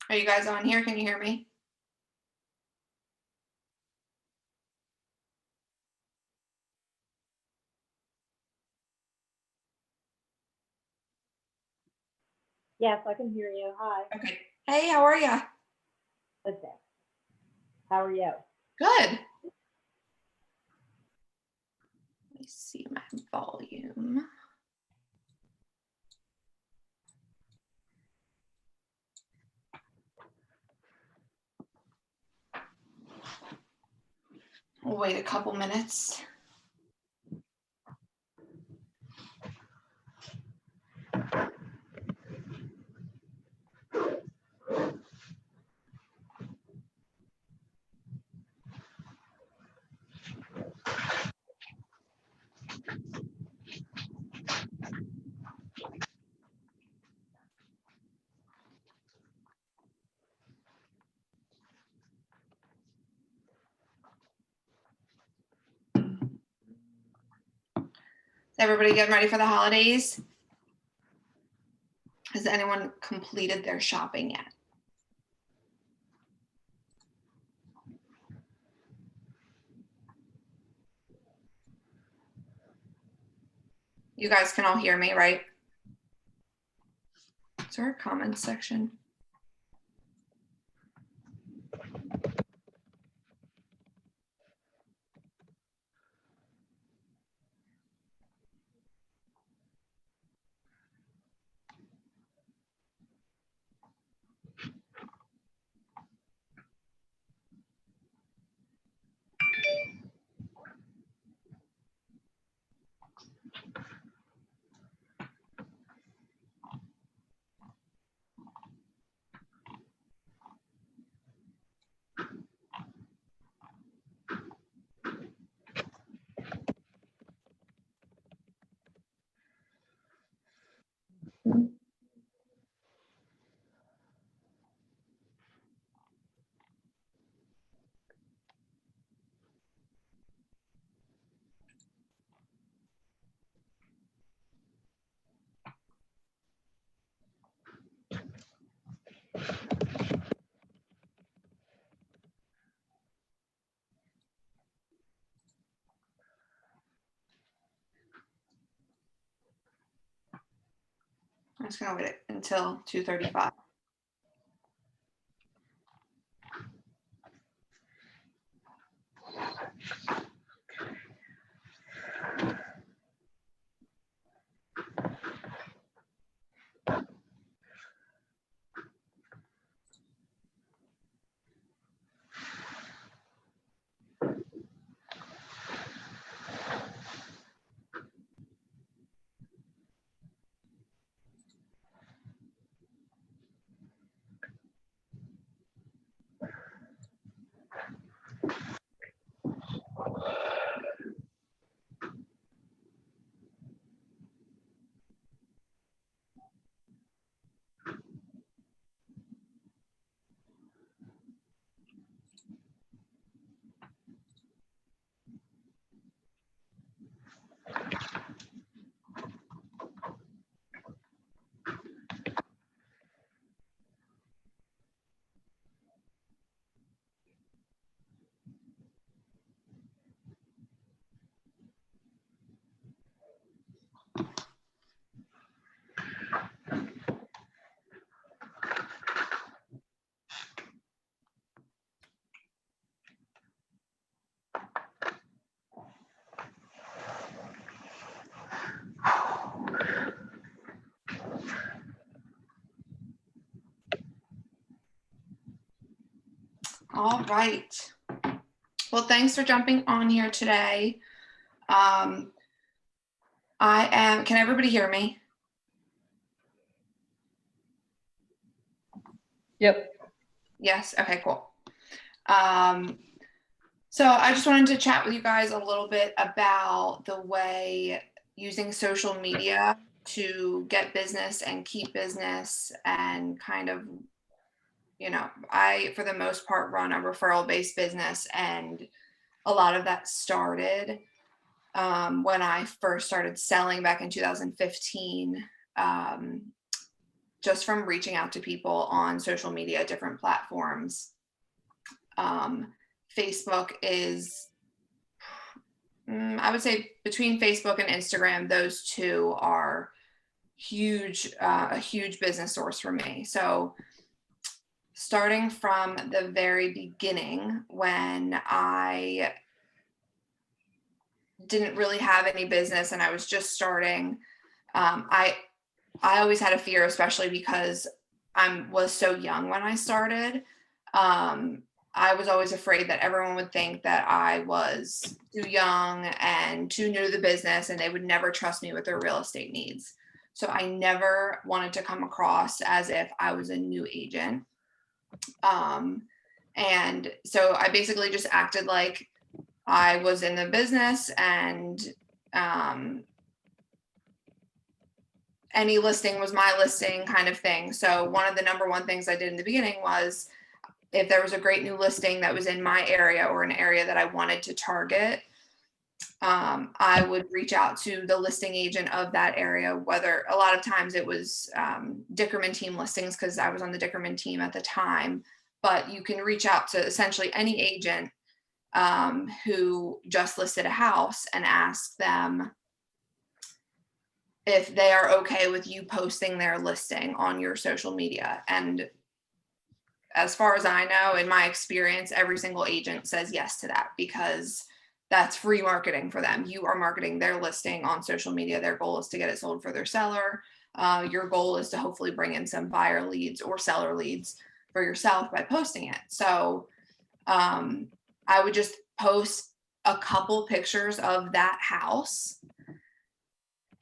Are you guys on here? Can you hear me? Yes, I can hear you. Hi. Okay. Hey, how are ya? Okay. How are you? Good. Let me see my volume. We'll wait a couple minutes. Is everybody getting ready for the holidays? Has anyone completed their shopping yet? You guys can all hear me, right? Is there a comment section? I'm just gonna wait until 2:35. All right. Well, thanks for jumping on here today. Can everybody hear me? Yep. Yes, okay, cool. So I just wanted to chat with you guys a little bit about the way using social media to get business and keep business, and kind of, I, for the most part, run a referral-based business, and a lot of that started when I first started selling back in 2015, just from reaching out to people on social media, different platforms. Facebook is, I would say between Facebook and Instagram, those two are huge, a huge business source for me. So starting from the very beginning, when I didn't really have any business and I was just starting, I always had a fear, especially because I was so young when I started. I was always afraid that everyone would think that I was too young and too new to the business and they would never trust me with their real estate needs. So I never wanted to come across as if I was a new agent. And so I basically just acted like I was in the business, and any listing was my listing kind of thing. So one of the number one things I did in the beginning was, if there was a great new listing that was in my area or an area that I wanted to target, I would reach out to the listing agent of that area, whether a lot of times it was Dickerman team listings, because I was on the Dickerman team at the time, but you can reach out to essentially any agent who just listed a house and ask them if they are okay with you posting their listing on your social media. And as far as I know, in my experience, every single agent says yes to that, because that's free marketing for them. You are marketing their listing on social media. Their goal is to get it sold for their seller. Your goal is to hopefully bring in some buyer leads or seller leads for yourself by posting it. So I would just post a couple pictures of that house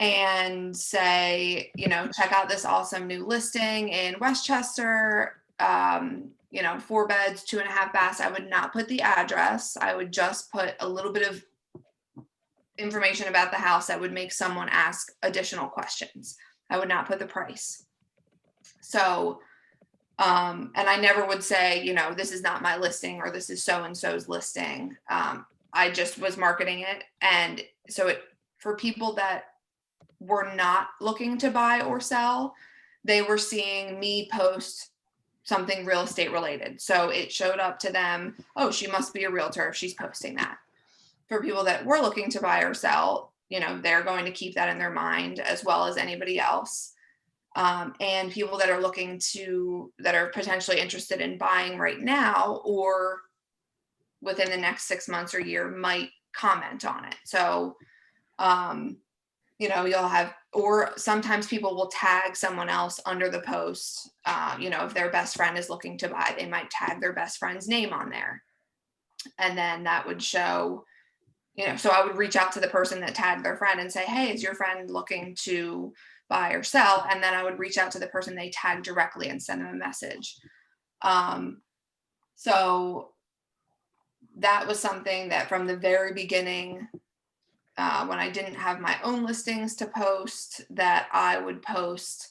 and say, check out this awesome new listing in Westchester. 4 beds, 2.5 baths. I would not put the address. I would just put a little bit of information about the house that would make someone ask additional questions. I would not put the price. So, and I never would say, this is not my listing or this is so-and-so's listing. I just was marketing it. And so for people that were not looking to buy or sell, they were seeing me post something real estate related. So it showed up to them, oh, she must be a realtor if she's posting that. For people that were looking to buy or sell, they're going to keep that in their mind as well as anybody else. And people that are potentially interested in buying right now or within the next 6 months or year might comment on it. So, you'll have, or sometimes people will tag someone else under the post. If their best friend is looking to buy, they might tag their best friend's name on there. And then that would show, so I would reach out to the person that tagged their friend and say, hey, is your friend looking to buy or sell? And then I would reach out to the person they tagged directly and send them a message. So that was something that from the very beginning, when I didn't have my own listings to post, that I would post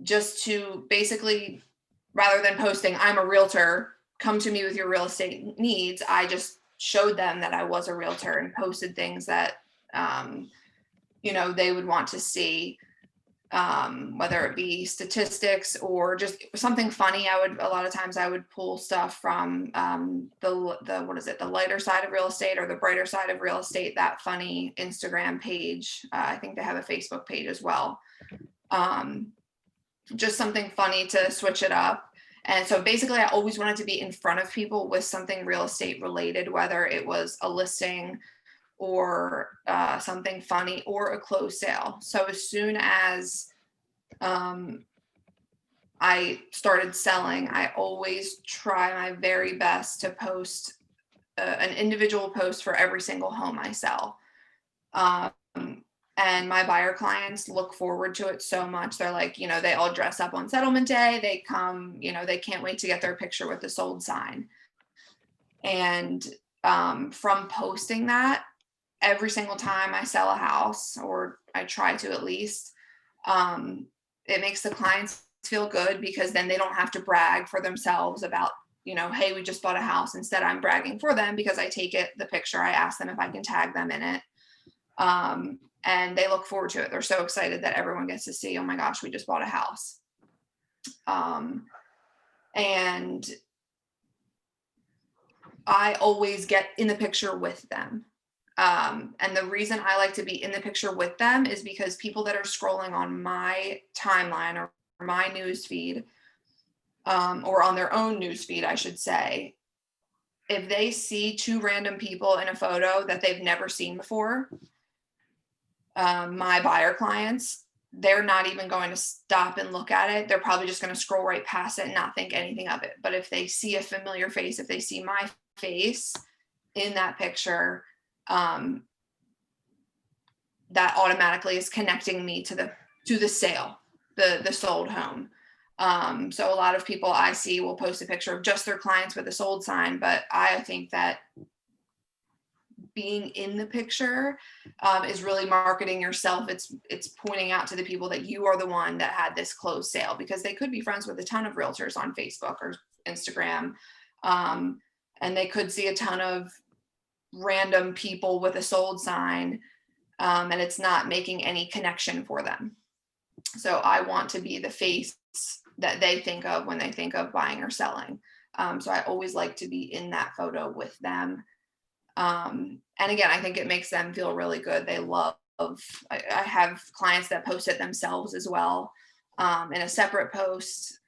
just to basically, rather than posting, I'm a realtor, come to me with your real estate needs, I just showed them that I was a realtor and posted things that, they would want to see, whether it be statistics or just something funny. A lot of times I would pull stuff from the lighter side of real estate or the brighter side of real estate, that funny Instagram page. I think they have a Facebook page as well. Just something funny to switch it up. And so basically I always wanted to be in front of people with something real estate related, whether it was a listing or something funny or a closed sale. So as soon as I started selling, I always try my very best to post an individual post for every single home I sell. And my buyer clients look forward to it so much. They're like, they all dress up on settlement day. They come, they can't wait to get their picture with the sold sign. And from posting that, every single time I sell a house, or I try to at least, it makes the clients feel good, because then they don't have to brag for themselves about, hey, we just bought a house. Instead, I'm bragging for them because I take the picture, I ask them if I can tag them in it. and they look forward to it. They're so excited that everyone gets to see, oh my gosh, we just bought a house. And I always get in the picture with them. And the reason I like to be in the picture with them is because people that are scrolling on my timeline or my news feed, or on their own news feed, I should say, if they see two random people in a photo that they've never seen before, my buyer clients, they're not even going to stop and look at it. They're probably just going to scroll right past it and not think anything of it. But if they see a familiar face, if they see my face in that picture, that automatically is connecting me to the sale, the sold home. So a lot of people I see will post a picture of just their clients with a sold sign, but I think that being in the picture is really marketing yourself. It's pointing out to the people that you are the one that had this closed sale, because they could be friends with a ton of realtors on Facebook or Instagram, and they could see a ton of random people with a sold sign, and it's not making any connection for them. So I want to be the face that they think of when they think of buying or selling. So I always like to be in that photo with them. And again, I think it makes them feel really good. They love, I have clients that post it themselves as well, in a separate post.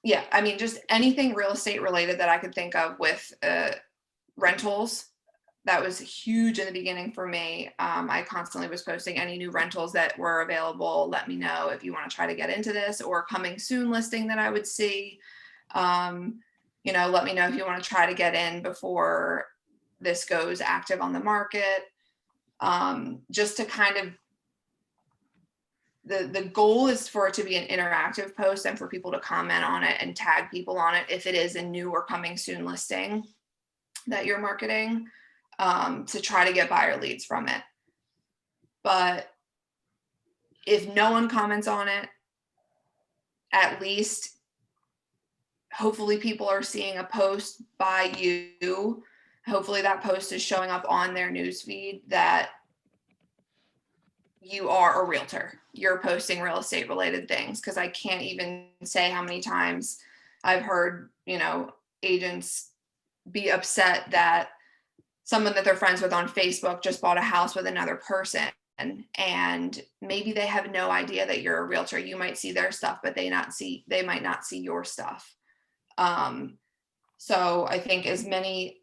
Yeah, I mean, just anything real estate related that I could think of with rentals. That was huge in the beginning for me. I constantly was posting any new rentals that were available. Let me know if you want to try to get into this, or coming soon listing that I would see. Let me know if you want to try to get in before this goes active on the market. Just to kind of, the goal is for it to be an interactive post and for people to comment on it and tag people on it if it is a new or coming soon listing that you're marketing, to try to get buyer leads from it. But if no one comments on it, at least hopefully people are seeing a post by you. Hopefully that post is showing up on their newsfeed that you are a realtor. You're posting real estate related things, because I can't even say how many times I've heard, agents be upset that someone that they're friends with on Facebook just bought a house with another person, and maybe they have no idea that you're a realtor. You might see their stuff, but they might not see your stuff. So I think as many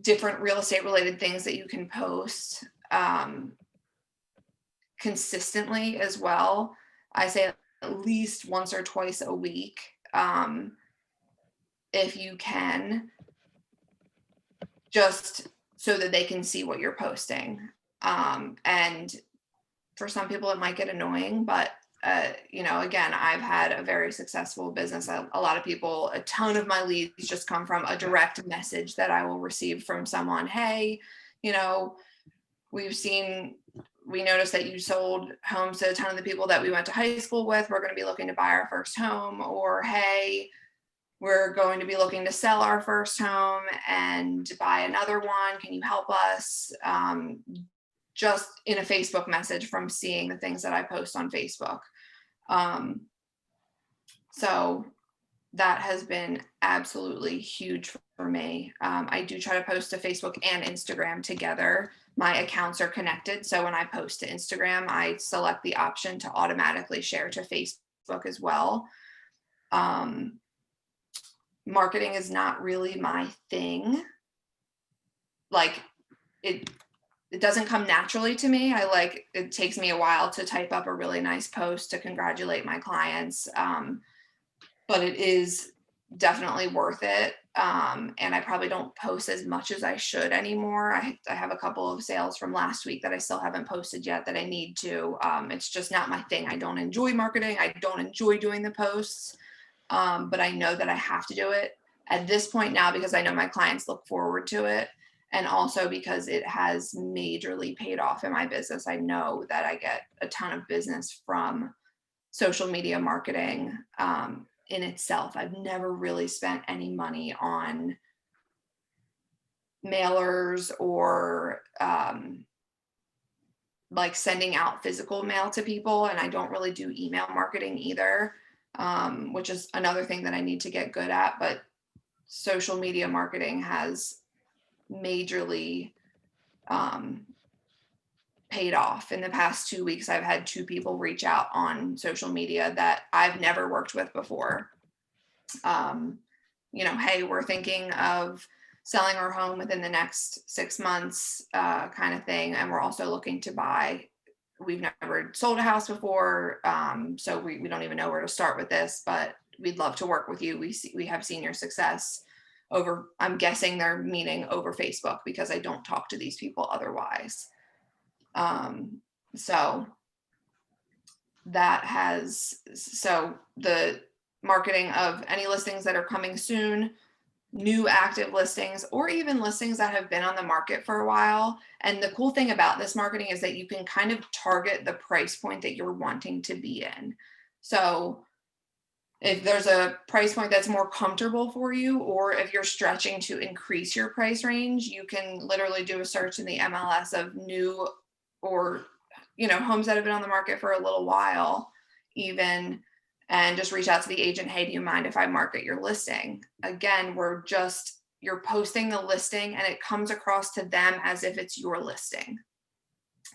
different real estate related things that you can post consistently as well. I say at least once or twice a week, if you can, just so that they can see what you're posting. And for some people it might get annoying, but again, I've had a very successful business. A lot of people, a ton of my leads just come from a direct message that I will receive from someone. Hey, we noticed that you sold homes to a ton of the people that we went to high school with. We're going to be looking to buy our first home. Or, hey, we're going to be looking to sell our first home and buy another one. Can you help us? Just in a Facebook message from seeing the things that I post on Facebook. So that has been absolutely huge for me. I do try to post to Facebook and Instagram together. My accounts are connected. So when I post to Instagram, I select the option to automatically share to Facebook as well. Marketing is not really my thing. Like it doesn't come naturally to me. It takes me a while to type up a really nice post to congratulate my clients. But it is definitely worth it. And I probably don't post as much as I should anymore. I have a couple of sales from last week that I still haven't posted yet that I need to. It's just not my thing. I don't enjoy marketing. I don't enjoy doing the posts. But I know that I have to do it at this point now, because I know my clients look forward to it. And also because it has majorly paid off in my business. I know that I get a ton of business from social media marketing in itself. I've never really spent any money on mailers or like sending out physical mail to people. And I don't really do email marketing either, which is another thing that I need to get good at. But social media marketing has majorly paid off. In the past 2 weeks, I've had 2 people reach out on social media that I've never worked with before. Hey, we're thinking of selling our home within the next 6 months, kind of thing. And we're also looking to buy. We've never sold a house before, so we don't even know where to start with this, but we'd love to work with you. We have seen your success over, I'm guessing they're meaning over Facebook, because I don't talk to these people otherwise. So the marketing of any listings that are coming soon, new active listings, or even listings that have been on the market for a while. And the cool thing about this marketing is that you can kind of target the price point that you're wanting to be in. So if there's a price point that's more comfortable for you, or if you're stretching to increase your price range, you can literally do a search in the MLS of new or, homes that have been on the market for a little while even, and just reach out to the agent. Hey, do you mind if I market your listing? Again, you're posting the listing and it comes across to them as if it's your listing.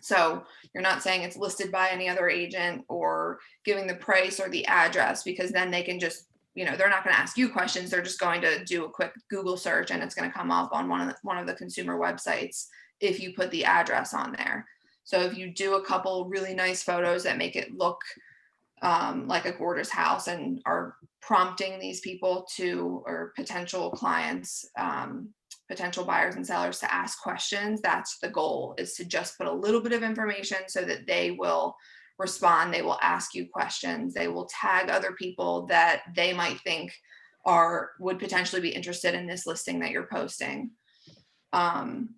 So you're not saying it's listed by any other agent or giving the price or the address, because then they can just, they're not going to ask you questions. They're just going to do a quick Google search and it's going to come up on one of the consumer websites if you put the address on there. So if you do a couple really nice photos that make it look like a gorgeous house and are prompting these people or potential clients, potential buyers and sellers, to ask questions, that's the goal, is to just put a little bit of information so that they will respond. They will ask you questions. They will tag other people that they might think would potentially be interested in this listing that you're posting. And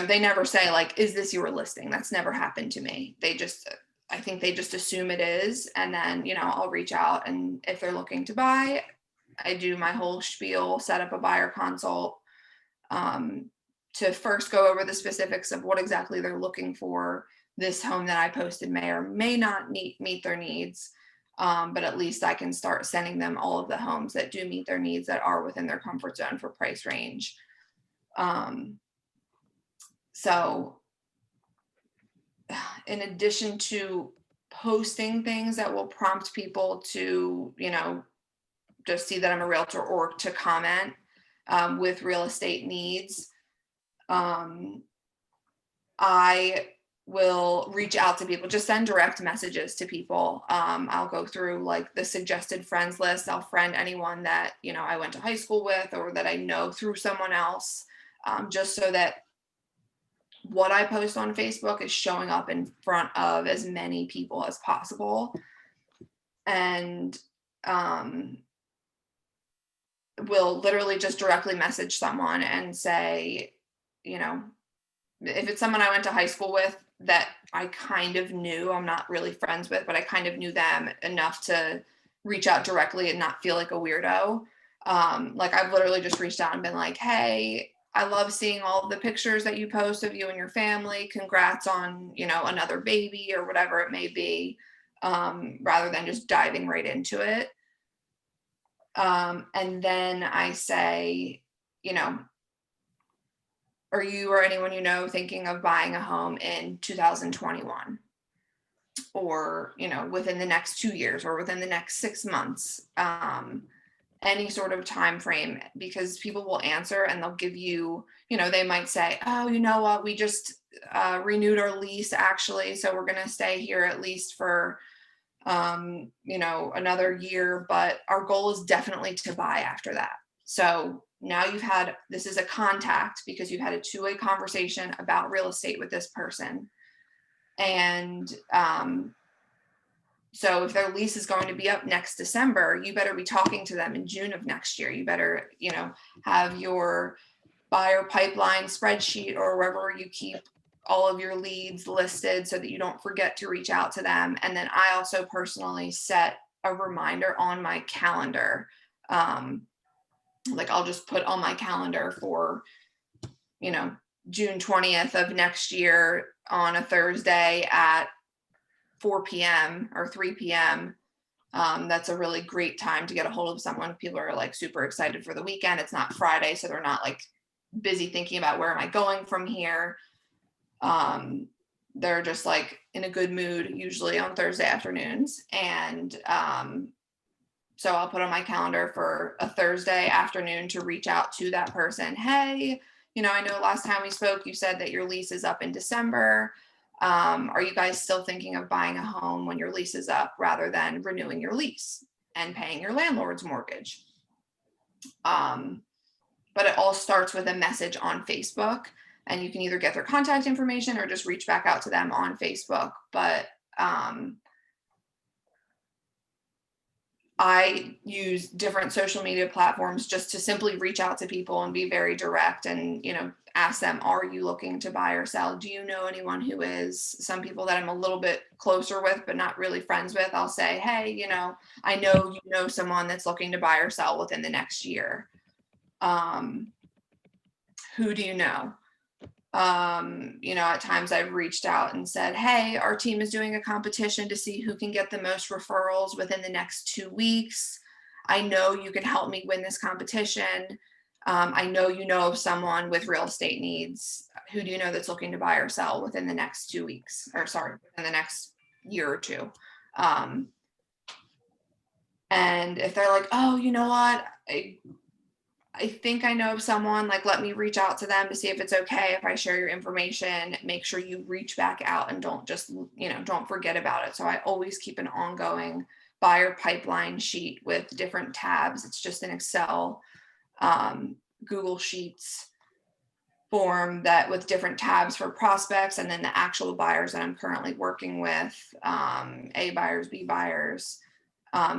they never say like, is this your listing? That's never happened to me. I think they just assume it is. And then, I'll reach out, and if they're looking to buy, I do my whole spiel, set up a buyer consult, to first go over the specifics of what exactly they're looking for. This home that I posted may or may not meet their needs. But at least I can start sending them all of the homes that do meet their needs, that are within their comfort zone for price range. So in addition to posting things that will prompt people to, just see that I'm a realtor or to comment with real estate needs, I will reach out to people, just send direct messages to people. I'll go through like the suggested friends list. I'll friend anyone that, I went to high school with or that I know through someone else, just so that what I post on Facebook is showing up in front of as many people as possible. And will literally just directly message someone and say, if it's someone I went to high school with that I kind of knew, I'm not really friends with, but I kind of knew them enough to reach out directly and not feel like a weirdo. Like I've literally just reached out and been like, hey, I love seeing all of the pictures that you post of you and your family. Congrats on, another baby or whatever it may be, rather than just diving right into it. And then I say, are you or anyone thinking of buying a home in 2021? Or, within the next 2 years or within the next 6 months? Any sort of time frame, because people will answer and they'll give you, they might say, oh, you know what, we just renewed our lease actually, so we're going to stay here at least for another year, but our goal is definitely to buy after that. So now this is a contact because you've had a two-way conversation about real estate with this person. And so if their lease is going to be up next December, you better be talking to them in June of next year. You better, have your buyer pipeline spreadsheet or wherever you keep all of your leads listed so that you don't forget to reach out to them. And then I also personally set a reminder on my calendar like I'll just put on my calendar for, June 20th of next year on a Thursday at 4 p.m. or 3 p.m. That's a really great time to get a hold of someone. People are like super excited for the weekend. It's not Friday, so they're not like busy thinking about where am I going from here. They're just like in a good mood usually on Thursday afternoons. And so I'll put on my calendar for a Thursday afternoon to reach out to that person. Hey, I know last time we spoke, you said that your lease is up in December. Are you guys still thinking of buying a home when your lease is up rather than renewing your lease and paying your landlord's mortgage? But it all starts with a message on Facebook, and you can either get their contact information or just reach back out to them on Facebook. But I use different social media platforms just to simply reach out to people and be very direct and, ask them, are you looking to buy or sell? Do you know anyone who is? Some people that I'm a little bit closer with, but not really friends with, I'll say, hey, I know you know someone that's looking to buy or sell within the next year. Who do you know? At times I've reached out and said, hey, our team is doing a competition to see who can get the most referrals within the next 2 weeks. I know you can help me win this competition. I know you know of someone with real estate needs. Who do you know that's looking to buy or sell within the next 2 weeks? In the next year or two. And if they're like, oh, you know what? I think I know of someone, like, let me reach out to them to see if it's okay if I share your information. Make sure you reach back out and don't just, don't forget about it. So I always keep an ongoing buyer pipeline sheet with different tabs. It's just an Excel, Google Sheets form that with different tabs for prospects and then the actual buyers that I'm currently working with, A buyers, B buyers.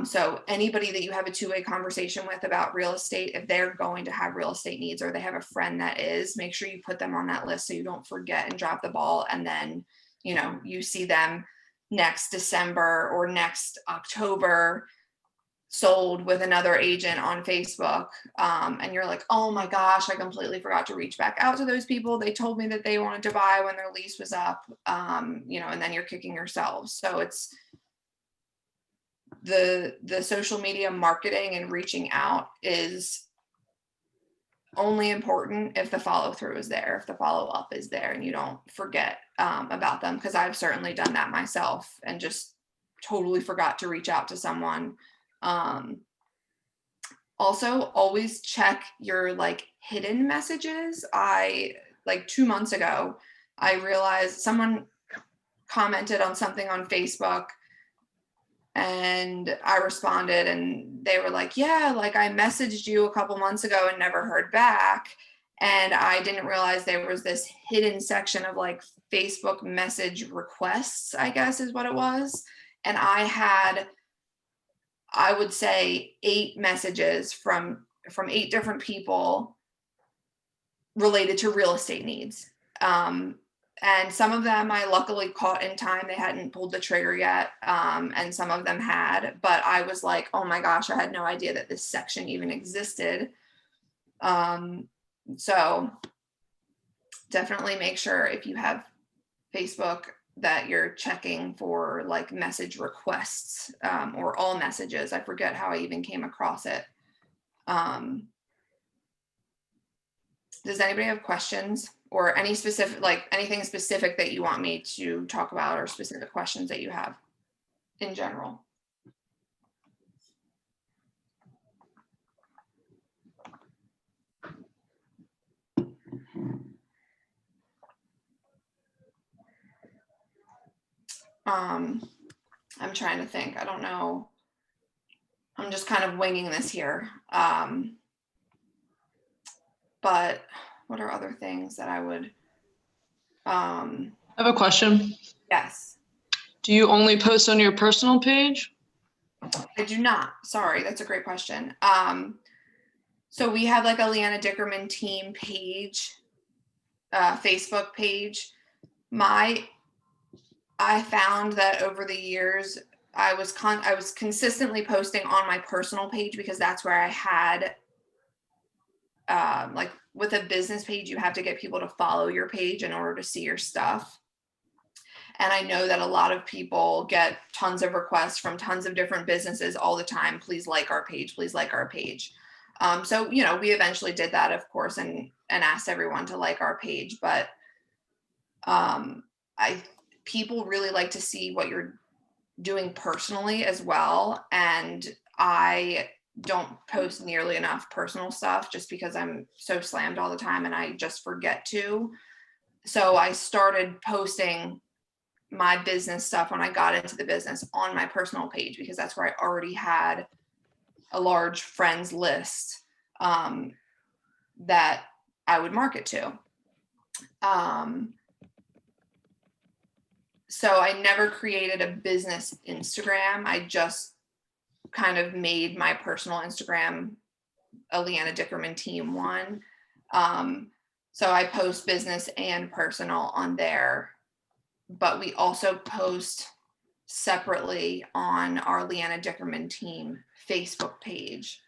So anybody that you have a two-way conversation with about real estate, if they're going to have real estate needs or they have a friend that is, make sure you put them on that list so you don't forget and drop the ball. And then, you see them next December or next October sold with another agent on Facebook. And you're like, oh my gosh, I completely forgot to reach back out to those people. They told me that they wanted to buy when their lease was up, and then you're kicking yourselves. So it's, the social media marketing and reaching out is only important if the follow through is there, if the follow up is there and you don't forget about them. Because I've certainly done that myself and just totally forgot to reach out to someone. Also, always check your like hidden messages. Like 2 months ago, I realized someone commented on something on Facebook and I responded and they were like, yeah, like I messaged you a couple months ago and never heard back. And I didn't realize there was this hidden section of like Facebook message requests, I guess is what it was. And I had, I would say 8 messages from 8 different people related to real estate needs. And some of them I luckily caught in time. They hadn't pulled the trigger yet. And some of them had, but I was like, oh my gosh, I had no idea that this section even existed. So definitely make sure if you have Facebook that you're checking for like message requests, or all messages. I forget how I even came across it. Does anybody have questions or any specific, like anything specific that you want me to talk about or specific questions that you have in general? I'm trying to think. I don't know. I'm just kind of winging this here. But what are other things that I would, I have a question. yes. Do you only post on your personal page? I do not. Sorry, that's a great question. So we have like a Leana Dickerman team page, Facebook page. I found that over the years, I was consistently posting on my personal page because that's where I had like with a business page, you have to get people to follow your page in order to see your stuff. And I know that a lot of people get tons of requests from tons of different businesses all the time. Please like our page, please like our page. So, you know, we eventually did that, of course, and asked everyone to like our page. But people really like to see what you're doing personally as well. And I don't post nearly enough personal stuff just because I'm so slammed all the time and I just forget to. So I started posting my business stuff when I got into the business on my personal page, because that's where I already had a large friends list that I would market to. So I never created a business Instagram. I just kind of made my personal Instagram a Leana Dickerman team one. So I post business and personal on there, but we also post separately on our Leana Dickerman team Facebook page.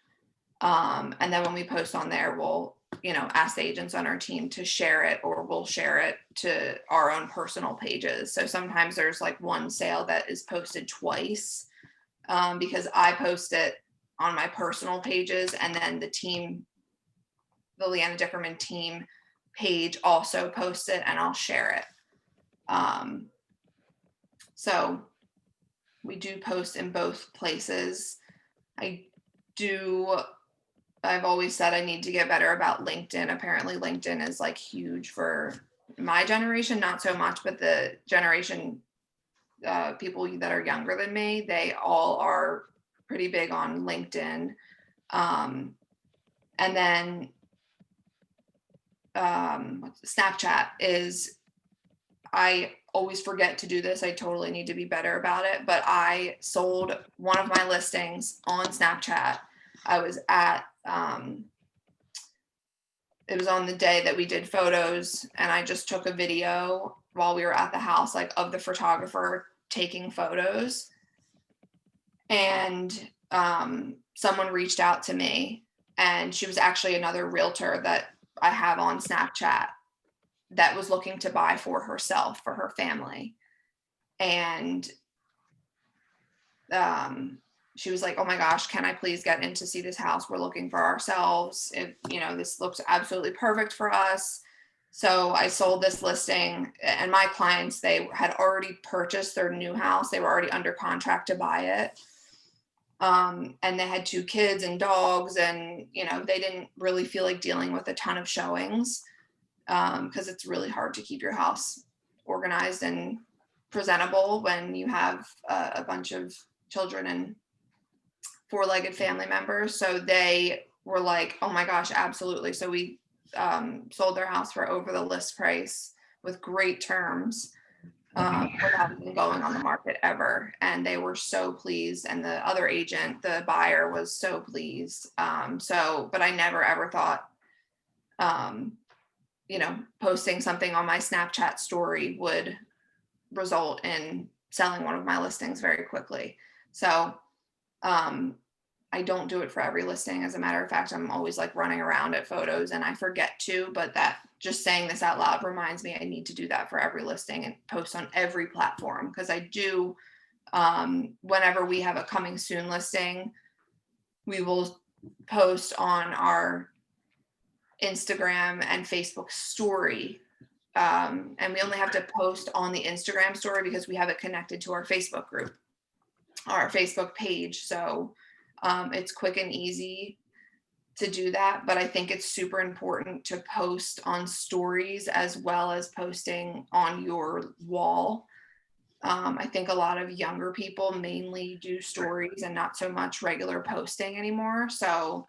And then when we post on there, we'll, you know, ask the agents on our team to share it, or we'll share it to our own personal pages. So sometimes there's like one sale that is posted twice, because I post it on my personal pages, and then the team, the Leana Dickerman team page, also posts it, and I'll share it. So we do post in both places. I've always said I need to get better about LinkedIn. Apparently LinkedIn is like huge for my generation, not so much, but the generation, people that are younger than me, they all are pretty big on LinkedIn. And then Snapchat is, I always forget to do this. I totally need to be better about it, but I sold one of my listings on Snapchat. I was at, it was on the day that we did photos, and I just took a video while we were at the house, like of the photographer taking photos. And someone reached out to me, and she was actually another realtor that I have on Snapchat that was looking to buy for herself, for her family. And she was like, oh my gosh, can I please get in to see this house? We're looking for ourselves. If, you know, this looks absolutely perfect for us. So I sold this listing, and my clients, they had already purchased their new house. They were already under contract to buy it. And they had 2 kids and dogs, and, you know, they didn't really feel like dealing with a ton of showings, because it's really hard to keep your house organized and presentable when you have a bunch of children and 4-legged family members. So they were like, oh my gosh, absolutely. So we sold their house for over the list price with great terms, without even going on the market ever. And they were so pleased. And the other agent, the buyer, was so pleased. But I never ever thought, you know, posting something on my Snapchat story would result in selling one of my listings very quickly. So I don't do it for every listing. As a matter of fact, I'm always like running around at photos, and I forget to, but that, just saying this out loud, reminds me I need to do that for every listing and post on every platform. Because I do, whenever we have a coming soon listing, we will post on our Instagram and Facebook story. And we only have to post on the Instagram story because we have it connected to our Facebook group, our Facebook page. So it's quick and easy to do that. But I think it's super important to post on stories as well as posting on your wall. I think a lot of younger people mainly do stories and not so much regular posting anymore. So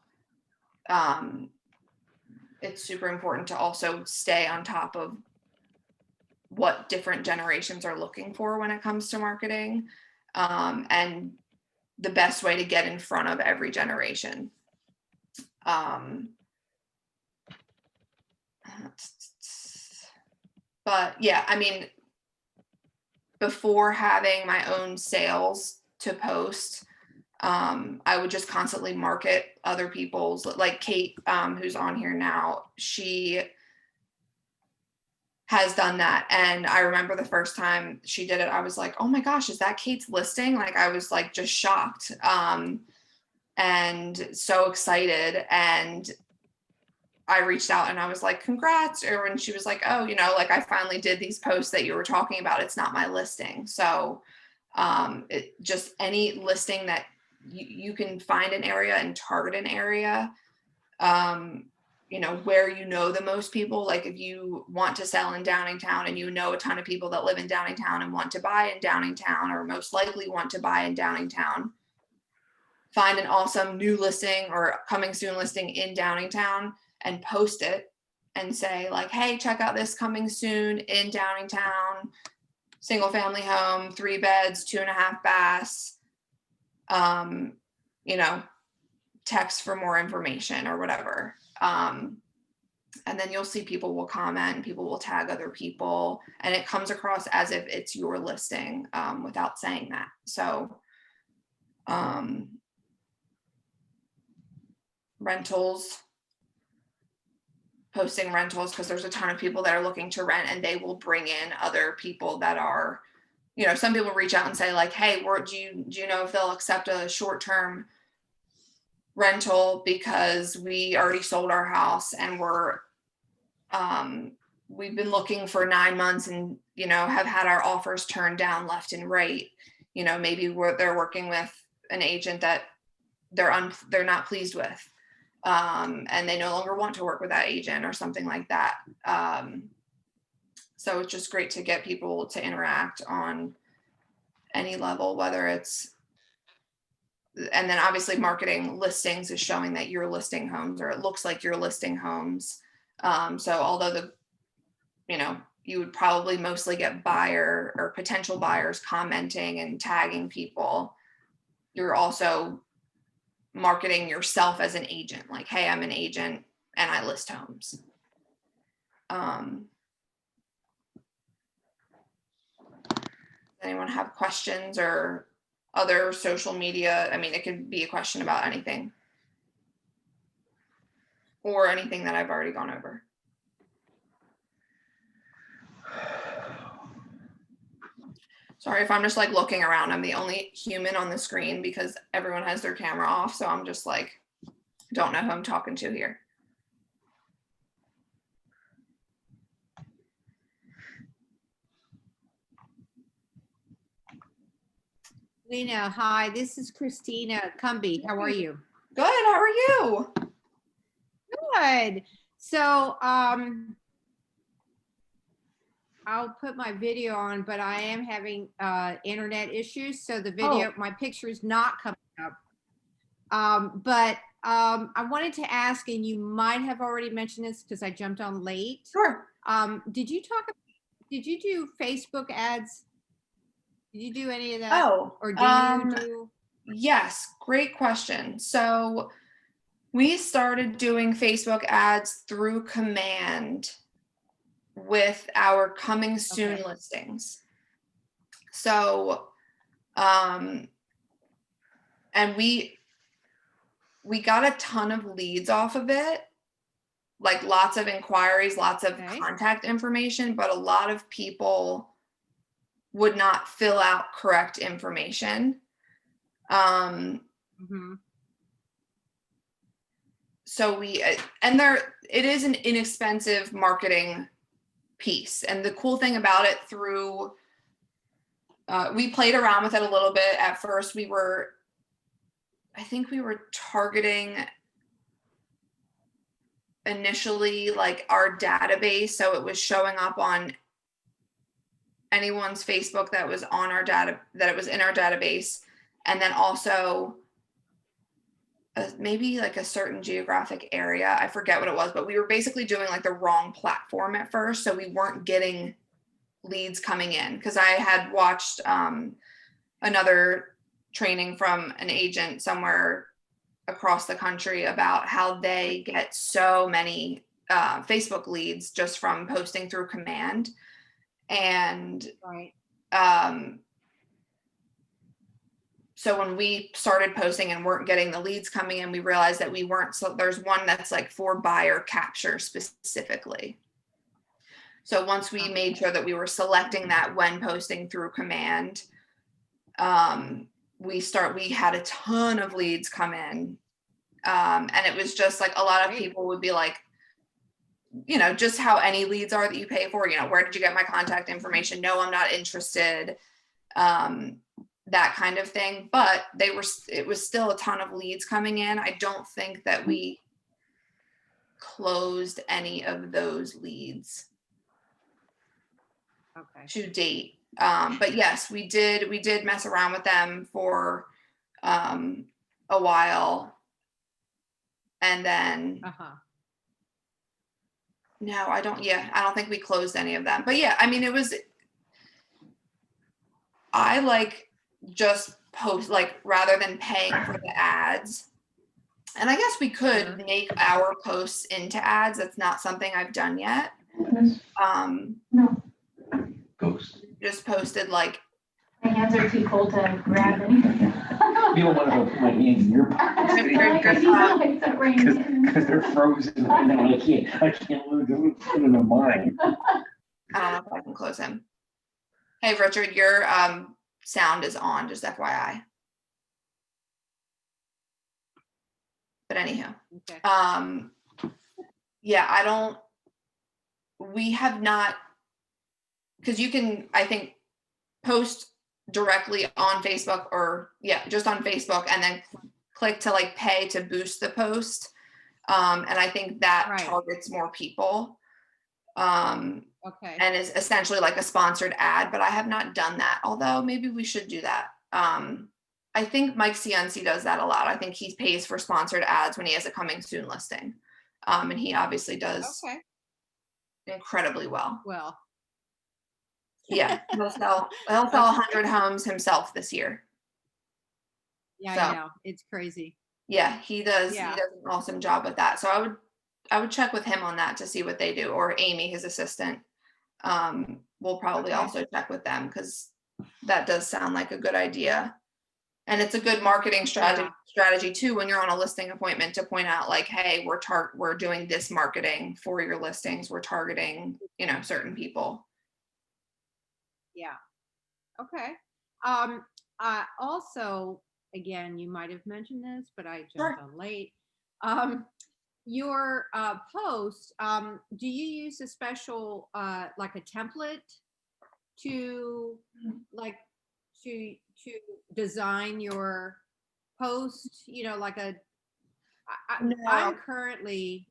it's super important to also stay on top of what different generations are looking for when it comes to marketing, and the best way to get in front of every generation. But yeah, I mean, before having my own sales to post, I would just constantly market other people's, like Kate, who's on here now, she has done that. And I remember the first time she did it, I was like, oh my gosh, is that Kate's listing? Like, I was like, just shocked. And so excited. And I reached out and I was like, congrats. Or when she was like, oh, like I finally did these posts that you were talking about. It's not my listing. So just any listing that you can find an area and target an area, where the most people. Like if you want to sell in Downingtown and a ton of people that live in Downingtown and want to buy in Downingtown, or most likely want to buy in Downingtown, find an awesome new listing or coming soon listing in Downingtown and post it and say like, hey, check out this coming soon in Downingtown, single family home, 3 beds, 2.5 baths, text for more information or whatever. And then you'll see people will comment and people will tag other people, and it comes across as if it's your listing, without saying that. So, rentals, posting rentals, because there's a ton of people that are looking to rent, and they will bring in other people that are, some people reach out and say like, hey, do you know if they'll accept a short-term rental, because we already sold our house and we've been looking for 9 months and have had our offers turned down left and right. Maybe they're working with an agent that they're not pleased with, and they no longer want to work with that agent or something like that. So it's just great to get people to interact on any level, whether it's, and then obviously marketing listings is showing that you're listing homes, or it looks like you're listing homes. So although you would probably mostly get buyer or potential buyers commenting and tagging people, you're also marketing yourself as an agent. Like, hey, I'm an agent and I list homes. Anyone have questions or other social media? I mean, it could be a question about anything or anything that I've already gone over. Sorry if I'm just like looking around. I'm the only human on the screen because everyone has their camera off. So I'm just like, don't know who I'm talking to here. Leana, hi, this is Cristina Combee. How are you? Good, how are you? Good. So, I'll put my video on, but I am having internet issues, so the video, my picture is not coming up. I wanted to ask, and you might have already mentioned this because I jumped on late. Sure. Did you do Facebook ads? Did you do any of that? Oh, or do you do? Yes, great question. So we started doing Facebook ads through command with our coming soon listings. So, and we got a ton of leads off of it, like lots of inquiries, lots of contact information, but a lot of people would not fill out correct information. So it is an inexpensive marketing piece. And the cool thing about it we played around with it a little bit. At first I think we were targeting initially like our database. So it was showing up on anyone's Facebook that was on our data, that it was in our database. And then also maybe like a certain geographic area. I forget what it was, but we were basically doing like the wrong platform at first. So we weren't getting leads coming in, because I had watched another training from an agent somewhere across the country about how they get so many Facebook leads just from posting through command. And so when we started posting and weren't getting the leads coming in, we realized that we weren't, so there's one that's like for buyer capture specifically. So once we made sure that we were selecting that when posting through command, we had a ton of leads come in. And it was just like a lot of people would be like, just how any leads are that you pay for, where did you get my contact information? No, I'm not interested. That kind of thing. But it was still a ton of leads coming in. I don't think that we closed any of those leads to date. But yes, we did mess around with them for a while. And then no, I don't think we closed any of them. But yeah, I mean, I like just post, like, rather than paying for the ads. And I guess we could make our posts into ads. That's not something I've done yet. No. Ghost. Just posted like. My hands are too cold to grab anything. You don't want to go put my hands in your pockets. Because they're frozen right now. I can't lose them in the mind. I don't know if I can close him. Hey, Richard, your sound is on, just FYI. But anyhow, yeah, we have not, because you can, I think, post directly on Facebook just on Facebook and then click to like pay to boost the post. And I think that targets more people. And is essentially like a sponsored ad, but I have not done that. Although maybe we should do that. I think Mike Cianci does that a lot. I think he pays for sponsored ads when he has a coming soon listing. And he obviously does incredibly well. Yeah, he'll sell 100 homes himself this year. Yeah, so, I know. It's crazy. Yeah, he does. Yeah. He does an awesome job with that. So I would check with him on that to see what they do, or Amy, his assistant. We'll probably also check with them, because that does sound like a good idea. And it's a good marketing strategy too, when you're on a listing appointment, to point out like, hey, we're doing this marketing for your listings. We're targeting, certain people. Yeah. Okay. Also, again, you might have mentioned this, but I jumped on late. Your post, do you use a special like a template to to design your post? Like I'm currently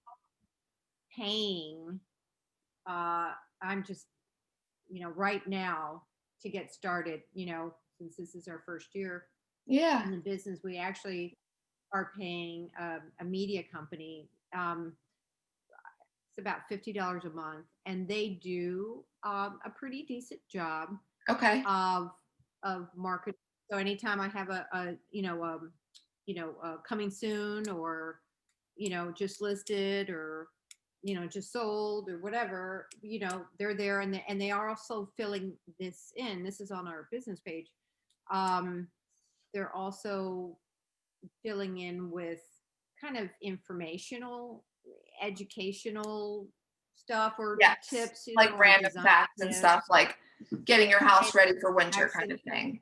paying. I'm just right now to get started. Since this is our first year in the business, we actually are paying a media company. It's about $50 a month, and they do a pretty decent job of marketing. So anytime I have a coming soon, or just listed, or just sold, or whatever, they're there, and they are also filling this in. This is on our business page. They're also filling in with kind of informational, educational stuff, or tips, like random facts and stuff, like getting your house ready for winter kind of thing.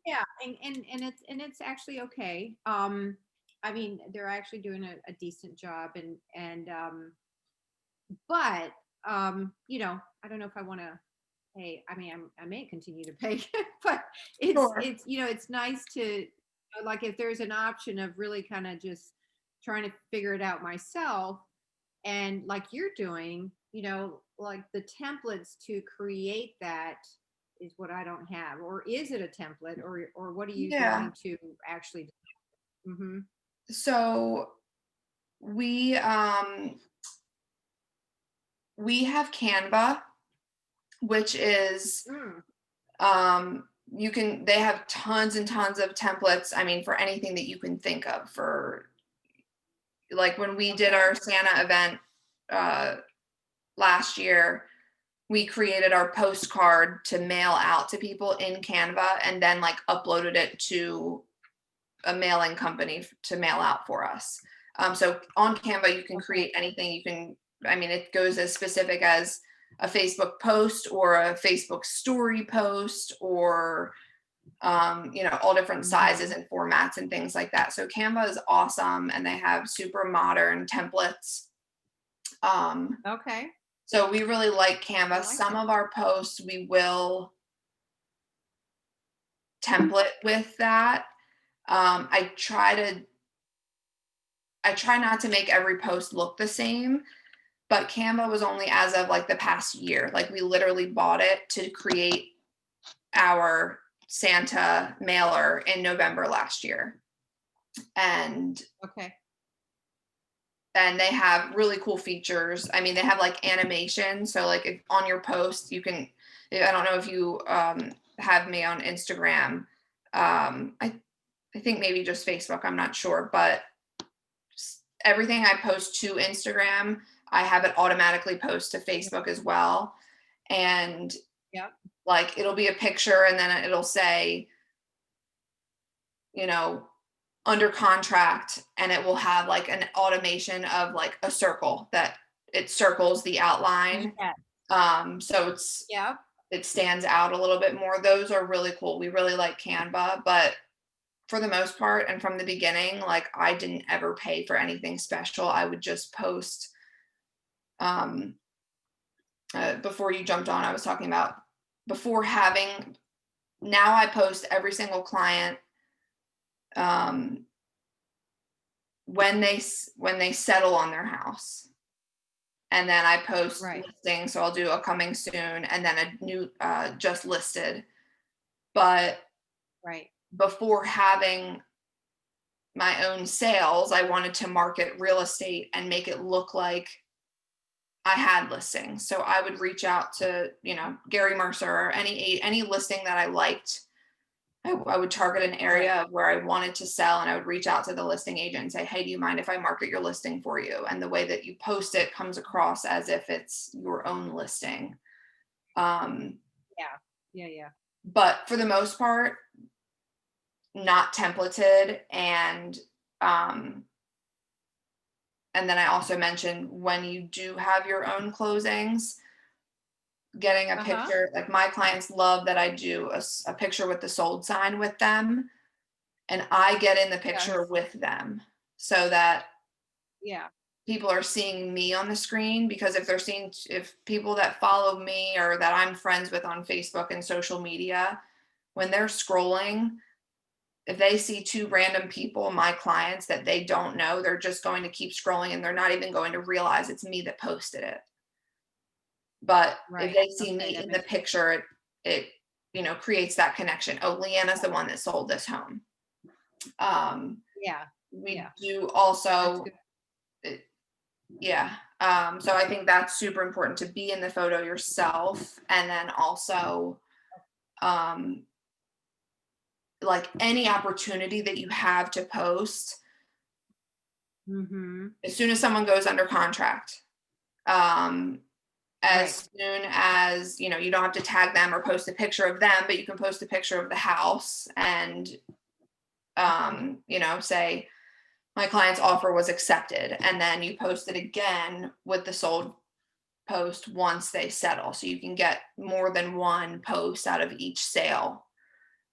Yeah, and it's actually okay. I mean, they're actually doing a decent job, and but I don't know if I want to pay. I mean, I may continue to pay, but it's it's nice to, like, if there's an option of really kind of just trying to figure it out myself, and like you're doing, like the templates to create that is what I don't have. Or is it a template, or what are you going to actually do? Mm-hmm. So we have Canva, which is they have tons and tons of templates. I mean, for anything that you can think of, for like when we did our Santa event last year, we created our postcard to mail out to people in Canva and then like uploaded it to a mailing company to mail out for us. So on Canva, you can create anything. You can, I mean, it goes as specific as a Facebook post or a Facebook story post or, you know, all different sizes and formats and things like that. So Canva is awesome and they have super modern templates. Okay. So we really like Canva. like Some it. of our posts we will template with that. I try not to make every post look the same, but Canva was only as of like the past year. Like we literally bought it to create our Santa mailer in November last year. And Okay. they have really cool features. I mean, they have like animation. So like if on your post, you can, I don't know if you have me on Instagram. I think maybe just Facebook, I'm not sure, but everything I post to Instagram, I have it automatically post to Facebook as well. And Yep. like it'll be a picture and then it'll say, you know, under contract, and it will have like an automation of like a circle that it circles the outline. Yeah. So it's, Yeah. it stands out a little bit more. Those are really cool. We really like Canva, but for the most part and from the beginning, like I didn't ever pay for anything special. I would just post. Before you jumped on, I was talking about before having, now I post every single client when they settle on their house. And then I post listings. So I'll do a coming soon and then a new just listed. But before having my own sales, I wanted to market real estate and make it look like I had listings. So I would reach out to, you know, Gary Mercer or any listing that I liked. I would target an area of where I wanted to sell and I would reach out to the listing agent and say, hey, do you mind if I market your listing for you? And the way that you post it comes across as if it's your own listing. Yeah. But for the most part, not templated. And then I also mentioned when you do have your own closings, getting a picture, like my clients love that I do a picture with the sold sign with them and I get in the picture with them so that people are seeing me on the screen, because if people that follow me or that I'm friends with on Facebook and social media, when they're scrolling, if they see two random people, my clients that they don't know, they're just going to keep scrolling and they're not even going to realize it's me that posted it. But if they see me in the picture, it you know, creates that connection. Oh, Leanna's the one that sold this home. We do also, so I think that's super important to be in the photo yourself. And then also, like any opportunity that you have to post, as soon as someone goes under contract, as soon as, you know, you don't have to tag them or post a picture of them, but you can post a picture of the house and, you know, say my client's offer was accepted. And then you post it again with the sold post once they settle. So you can get more than one post out of each sale.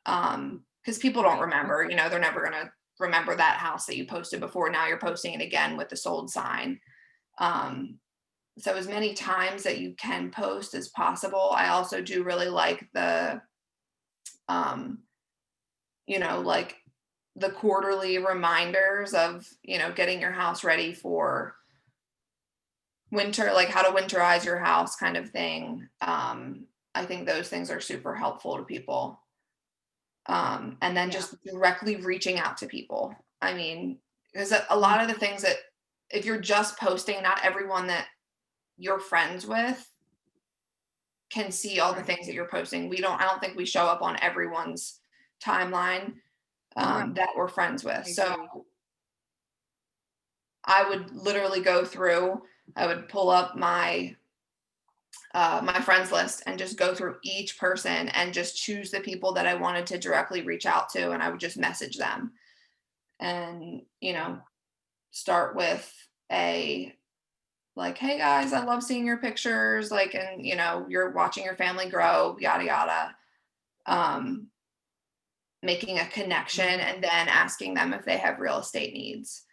Because people don't remember, you know, they're never going to remember that house that you posted before. Now you're posting it again with the sold sign. So as many times that you can post as possible. I also do really like the, you know, like the quarterly reminders of, you know, getting your house ready for winter, like how to winterize your house kind of thing. I think those things are super helpful to people. And then just directly reaching out to people. I mean, because a lot of the things that if you're just posting, not everyone that you're friends with can see all the things that you're posting. I don't think we show up on everyone's timeline that we're friends with. So I would literally go through, I would pull up my my friends list and just go through each person and just choose the people that I wanted to directly reach out to. And I would just message them and, start with like, hey guys, I love seeing your pictures. Like, and you're watching your family grow, yada, yada. Making a connection and then asking them if they have real estate needs.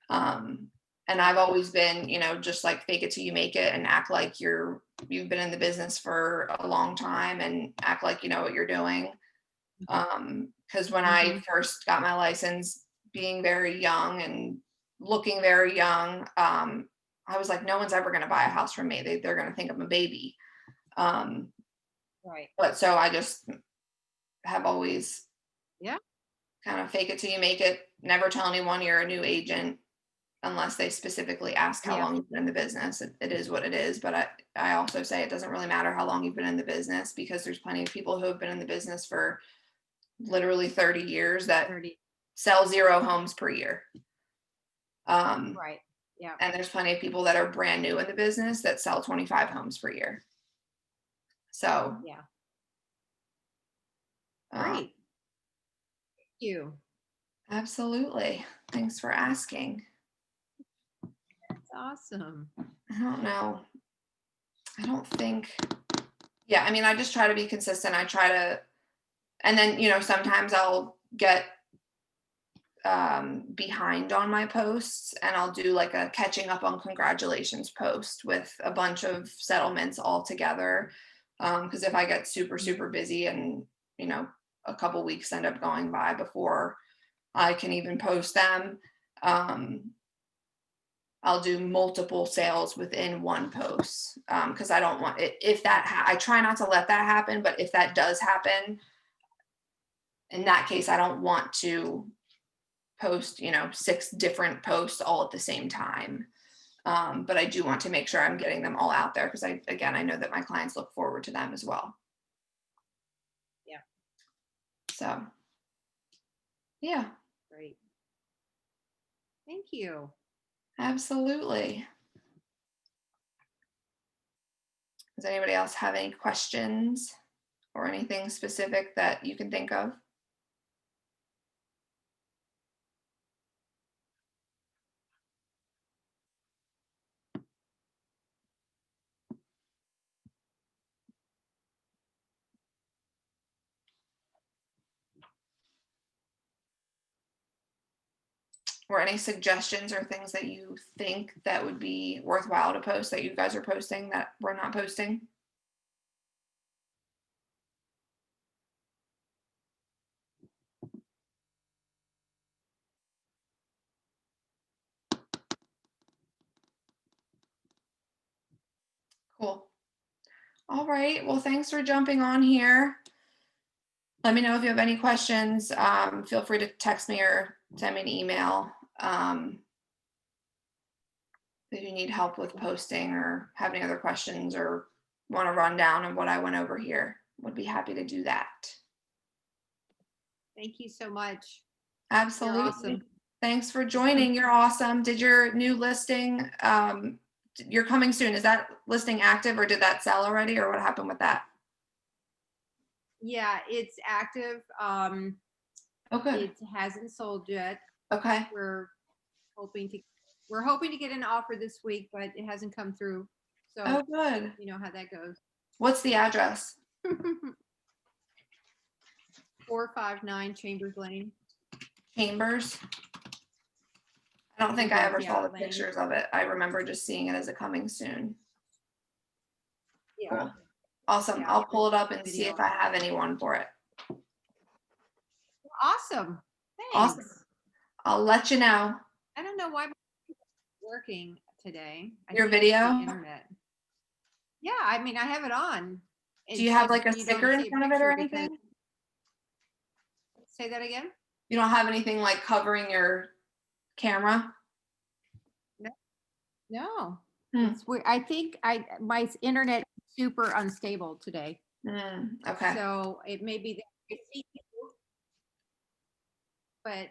And I've always been, just like fake it till you make it and act like you've been in the business for a long time and act like you know what you're doing. Because when I first got my license, being very young and looking very young, I was like, no one's ever going to buy a house from me. They're going to think I'm a baby. Right. But so I just have always Yeah. kind of fake it till you make it. Never tell anyone you're a new agent unless they specifically ask how long you've been in the business. It is what it is. But I also say it doesn't really matter how long you've been in the business, because there's plenty of people who have been in the business for literally 30 years that sell 0 homes per year. Right. Yeah. And there's plenty of people that are brand new in the business that sell 25 homes per year. So yeah. Great. Thank you. Absolutely. Thanks for asking. That's awesome. I don't know. I don't think, I mean, I just try to be consistent. I try to, and then, sometimes I'll get behind on my posts and I'll do like a catching up on congratulations post with a bunch of settlements all together. Because if I get super, super busy and, a couple weeks end up going by before I can even post them, I'll do multiple sales within one post, because I don't want it. If that, I try not to let that happen, but if that does happen, in that case, I don't want to post, 6 different posts all at the same time. But I do want to make sure I'm getting them all out there because I know that my clients look forward to them as well. Yeah. So, yeah. Great. Thank you. Absolutely. Does anybody else have any questions or anything specific that you can think of? Or any suggestions or things that you think that would be worthwhile to post that you guys are posting that we're not posting? Cool. All right. Well, thanks for jumping on here. Let me know if you have any questions. Feel free to text me or send me an email. If you need help with posting or have any other questions or want to run down of what I went over here, would be happy to do that. Thank you so much. Absolutely. You're awesome. Thanks for joining. You're awesome. Did your new listing, you're coming soon, is that listing active or did that sell already or what happened with that? Yeah, it's active. Okay. It hasn't sold yet. Okay. We're hoping to get an offer this week, but it hasn't come through. So Oh, good. you know how that goes. What's the address? 459 Chambers Lane. Chambers? I don't think I ever saw the Lane. pictures of it. I remember just seeing it as a coming soon. Yeah. Cool. Awesome. Yeah, I'll pull it up and see video. if I have anyone for it. Awesome. Thanks. Awesome. I'll let you know. I don't know why it's working today. Your think it's the video? internet. Yeah, I mean, I have it on. Do you have like a sticker in front of it or anything? Say that again? You don't have anything like covering your camera? No. Hmm. It's weird. I think my internet is super unstable today. Okay. So it may be that I see people. But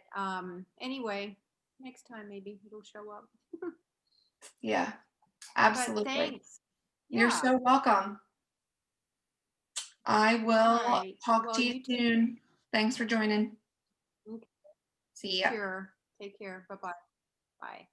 anyway, next time maybe it'll show up. Yeah, absolutely. But thanks. You're Yeah. so welcome. I will right. talk Well, to you you take soon. Thanks for joining. Okay. See ya. Sure. Take care. Bye-bye. Bye.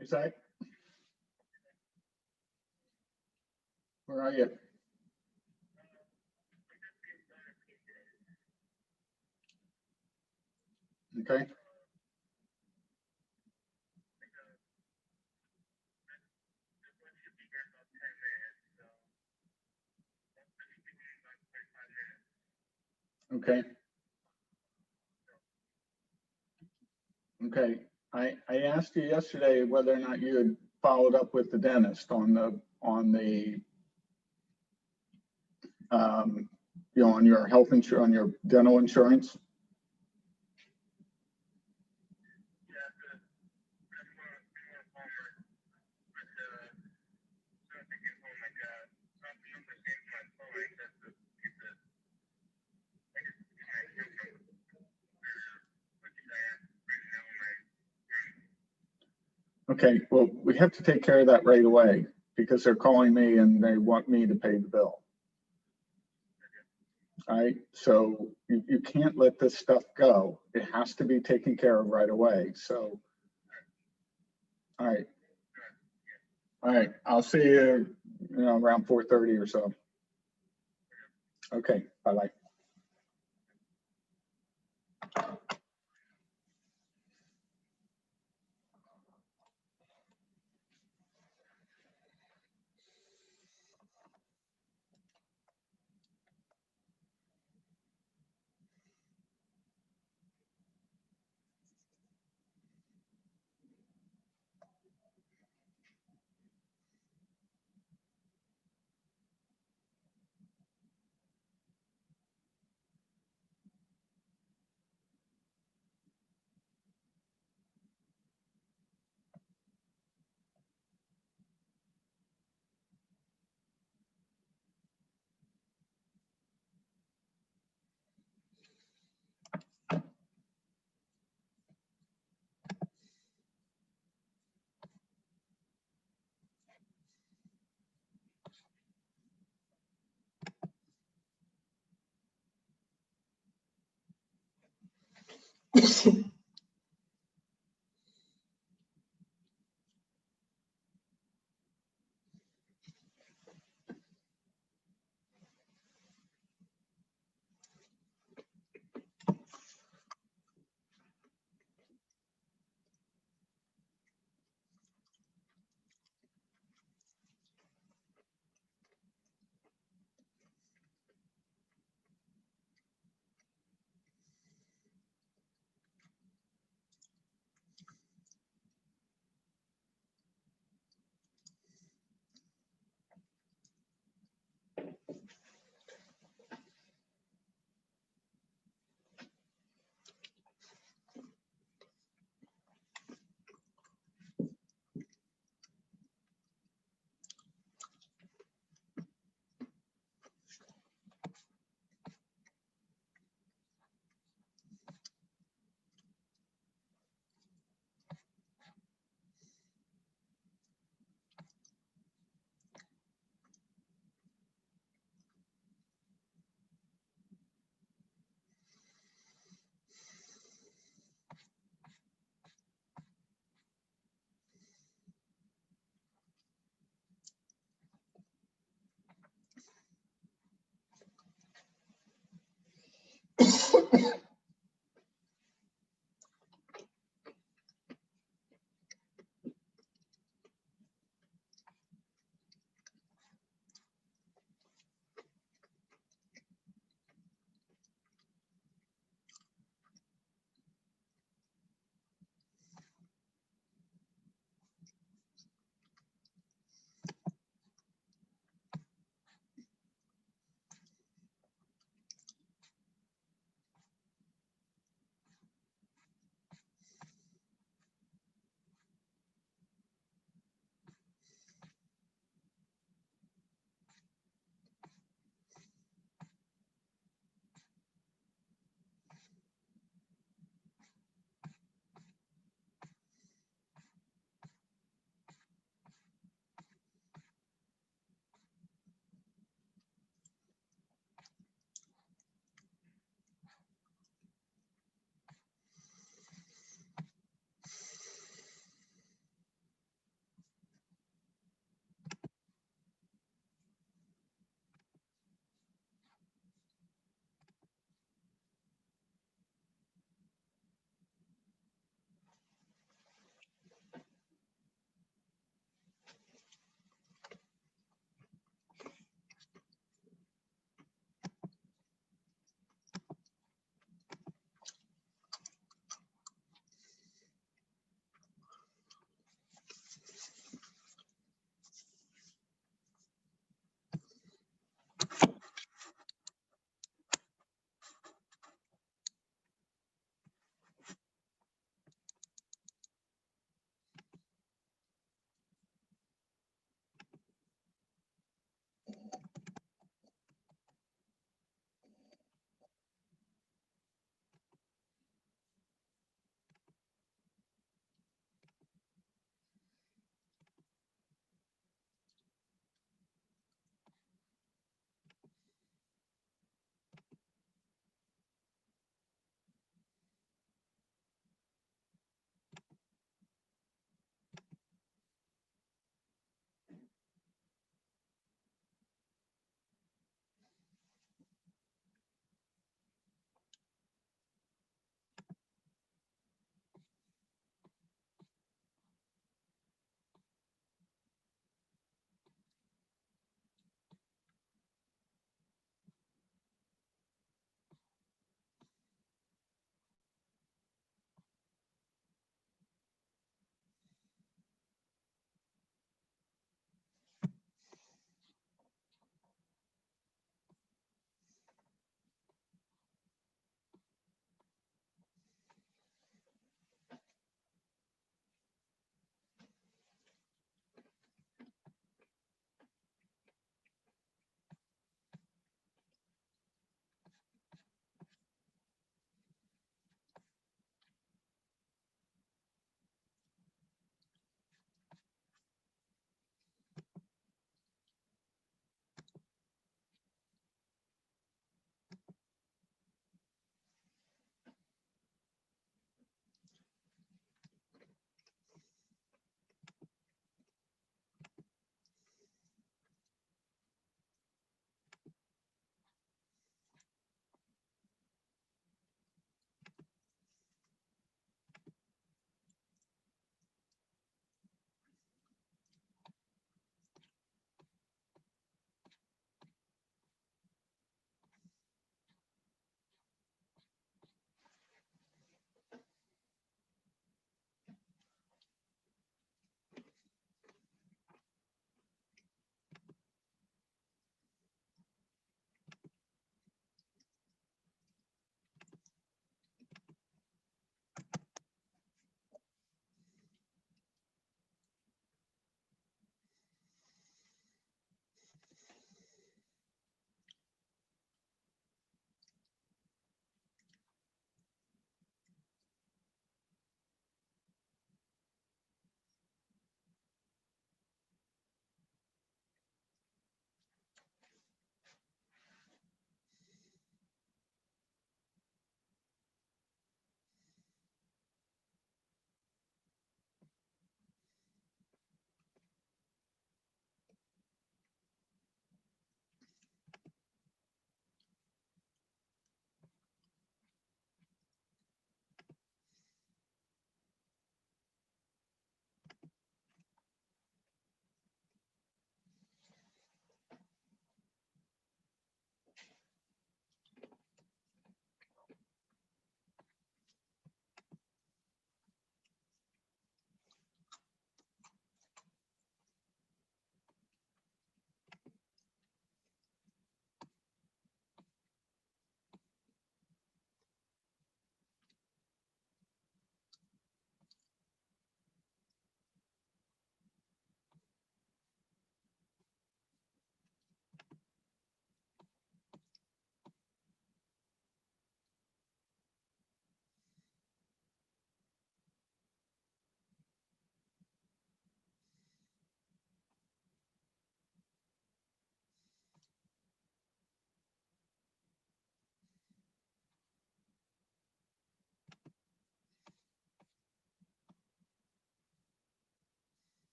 Is that? Where are you? Okay. Okay. Okay. I asked you yesterday whether or not you had followed up with the dentist on the on your health insurance, on your dental insurance. Okay, well, we have to take care of that right away because they're calling me and they want me to pay the bill. All right, so you can't let this stuff go. It has to be taken care of right away. So, all right. All right, I'll see you, around 4:30 or so. Okay, bye-bye.